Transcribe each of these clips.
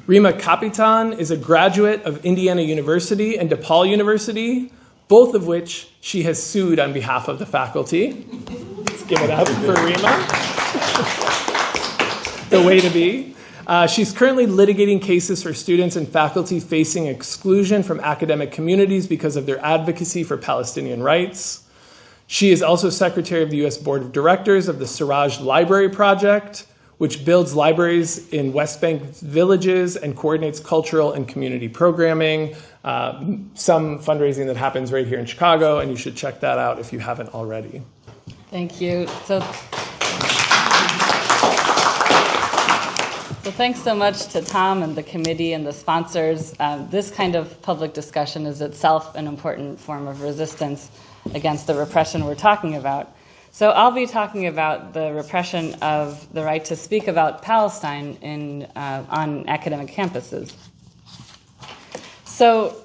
Rima Kapitan is a graduate of Indiana University and DePaul University, both of which she has sued on behalf of the faculty. Let's give it up for Rima. The way to be. She's currently litigating cases for students and faculty facing exclusion from academic communities because of their advocacy for Palestinian rights. She is also secretary of the U.S. Board of Directors of the Siraj Library Project, which builds libraries in West Bank villages and coordinates cultural and community programming. Some fundraising that happens right here in Chicago, and you should check that out if you haven't already. Thank you. So thanks so much to Tom and the committee and the sponsors. This kind of public discussion is itself an important form of resistance against the repression we're talking about. So I'll be talking about the repression of the right to speak about Palestine on academic campuses. So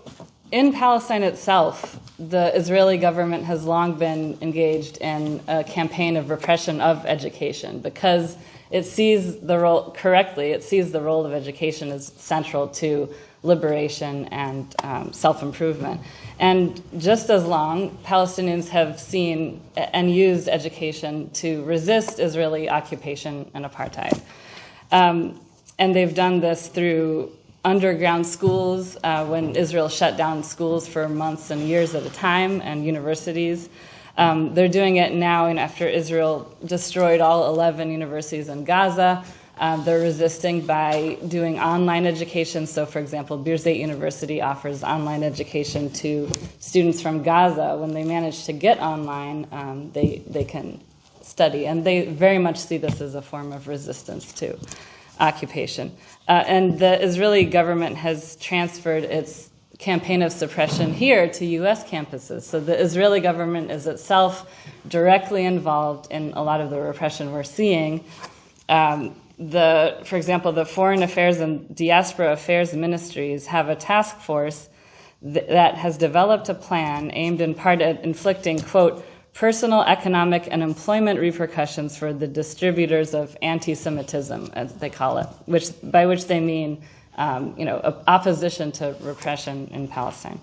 in Palestine itself, the Israeli government has long been engaged in a campaign of repression of education because it sees the role, correctly, it sees the role of education as central to liberation and self-improvement. And just as long, Palestinians have seen and used education to resist Israeli occupation and apartheid. And they've done this through underground schools, when Israel shut down schools for months and years at a time, and universities. They're doing it now, and after Israel destroyed all 11 universities in Gaza, they're resisting by doing online education. So, for example, Birzeit University offers online education to students from Gaza. When they manage to get online, they can study. And they very much see this as a form of resistance to occupation. And the Israeli government has transferred its campaign of suppression here to U.S. campuses. So the Israeli government is itself directly involved in a lot of the repression we're seeing. For example, the Foreign Affairs and Diaspora Affairs ministries have a task force that has developed a plan aimed in part at inflicting, quote, personal, economic, and employment repercussions for the distributors of anti-Semitism, as they call it, by which they mean opposition to repression in Palestine.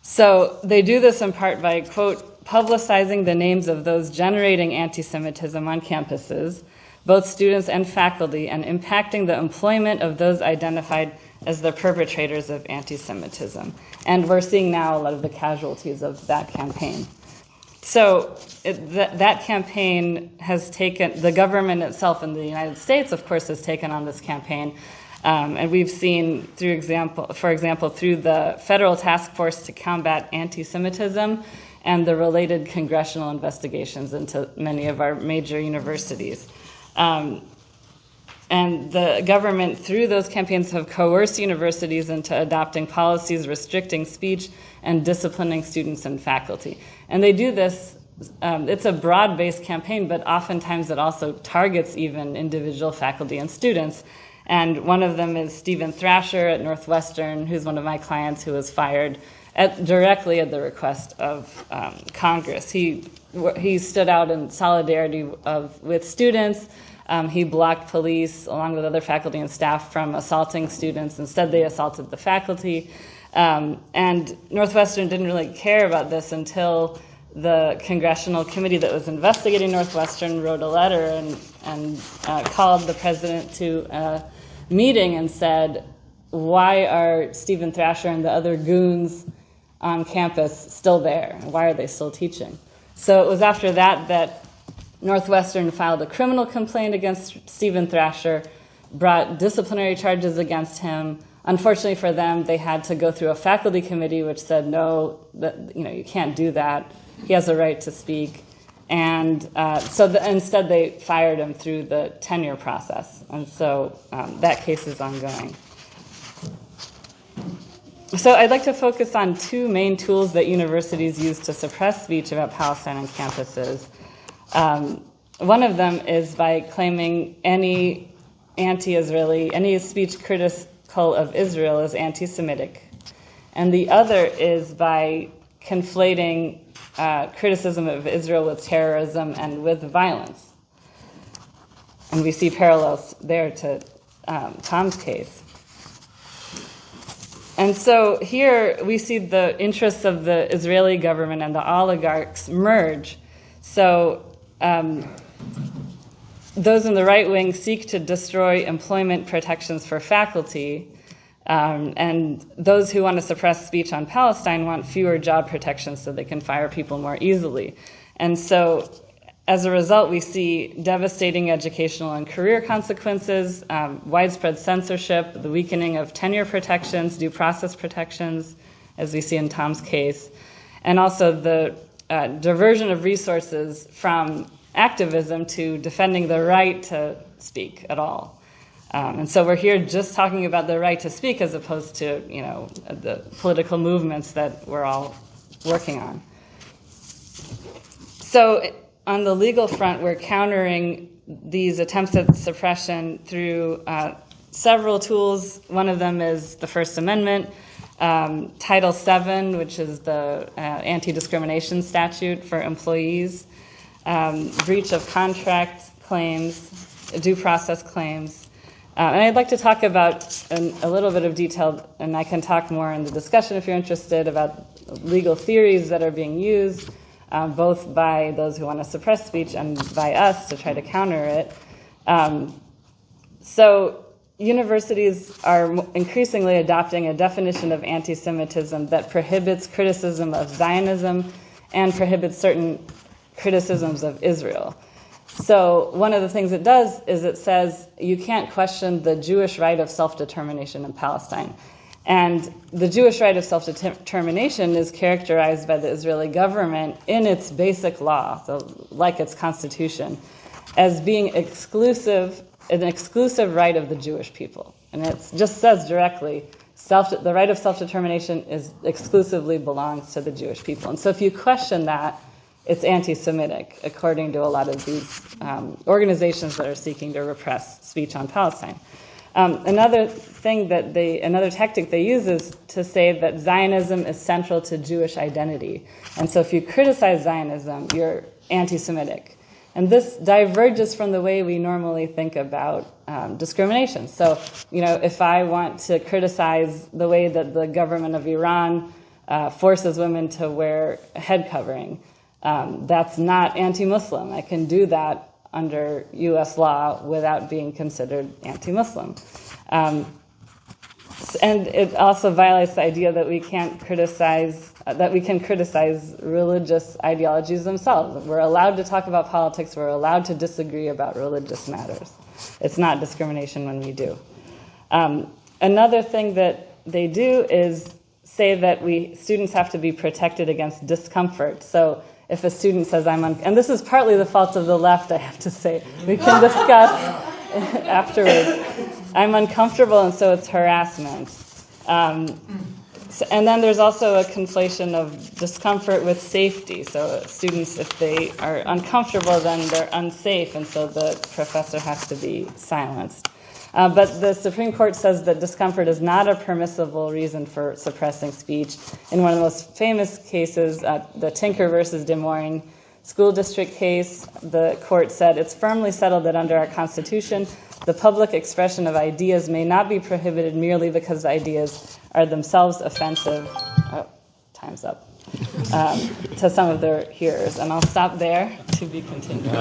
So they do this in part by, quote, publicizing the names of those generating anti-Semitism on campuses, both students and faculty, and impacting the employment of those identified as the perpetrators of anti-Semitism. And we're seeing now a lot of the casualties of that campaign. So that campaign has taken, the government itself in the United States, of course, has taken on this campaign. And we've seen, for example, through the Federal Task Force to Combat Anti-Semitism and the related congressional investigations into many of our major universities. And the government, through those campaigns, have coerced universities into adopting policies restricting speech and disciplining students and faculty. And they do this, it's a broad-based campaign, but oftentimes it also targets even individual faculty and students. And one of them is Stephen Thrasher at Northwestern, who's one of my clients, who was fired directly at the request of Congress. He stood out in solidarity with students. He blocked police, along with other faculty and staff, from assaulting students. Instead, they assaulted the faculty. And Northwestern didn't really care about this until the congressional committee that was investigating Northwestern wrote a letter and called the president to a meeting and said, why are Stephen Thrasher and the other goons on campus still there? Why are they still teaching? So it was after that Northwestern filed a criminal complaint against Stephen Thrasher, brought disciplinary charges against him. Unfortunately for them, they had to go through a faculty committee which said, no, you can't do that. He has a right to speak. And instead they fired him through the tenure process. And so that case is ongoing. So I'd like to focus on two main tools that universities use to suppress speech about Palestine on campuses. One of them is by claiming any anti-Israeli, any speech critical of Israel is anti-Semitic. And the other is by conflating criticism of Israel with terrorism and with violence. And we see parallels there to Tom's case. And so here we see the interests of the Israeli government and the oligarchs merge. So those in the right wing seek to destroy employment protections for faculty, and those who want to suppress speech on Palestine want fewer job protections so they can fire people more easily. And so as a result, we see devastating educational and career consequences, widespread censorship, the weakening of tenure protections, due process protections, as we see in Tom's case, and also the diversion of resources from activism to defending the right to speak at all. And so we're here just talking about the right to speak as opposed to, the political movements that we're all working on. So on the legal front, we're countering these attempts at suppression through several tools. One of them is the First Amendment, Title VII, which is the anti-discrimination statute for employees, breach of contract claims, due process claims. And I'd like to talk about a little bit of detail, and I can talk more in the discussion if you're interested, about legal theories that are being used, both by those who want to suppress speech and by us to try to counter it. So universities are increasingly adopting a definition of anti-Semitism that prohibits criticism of Zionism and prohibits certain criticisms of Israel. So one of the things it does is it says you can't question the Jewish right of self-determination in Palestine. And the Jewish right of self-determination is characterized by the Israeli government in its basic law, so like its constitution, as being an exclusive right of the Jewish people. And it just says directly, the right of self-determination exclusively belongs to the Jewish people. And so if you question that, it's anti-Semitic, according to a lot of these organizations that are seeking to repress speech on Palestine. Another tactic they use is to say that Zionism is central to Jewish identity. And so if you criticize Zionism, you're anti-Semitic. And this diverges from the way we normally think about discrimination. So, if I want to criticize the way that the government of Iran forces women to wear a head covering, that's not anti-Muslim. I can do that under U.S. law without being considered anti-Muslim. And it also violates the idea that we can criticize religious ideologies themselves. We're allowed to talk about politics. We're allowed to disagree about religious matters. It's not discrimination when we do. Another thing that they do is say that students have to be protected against discomfort. So if a student says, and this is partly the fault of the left, I have to say, we can discuss afterwards. I'm uncomfortable, and so it's harassment. And then there's also a conflation of discomfort with safety. So students, if they are uncomfortable, then they're unsafe, and so the professor has to be silenced. But the Supreme Court says that discomfort is not a permissible reason for suppressing speech. In one of the most famous cases, the Tinker versus Des Moines school district case, the court said, it's firmly settled that under our Constitution, the public expression of ideas may not be prohibited merely because ideas are themselves offensive. Oh, time's up. To some of their hearers. And I'll stop there, to be continued.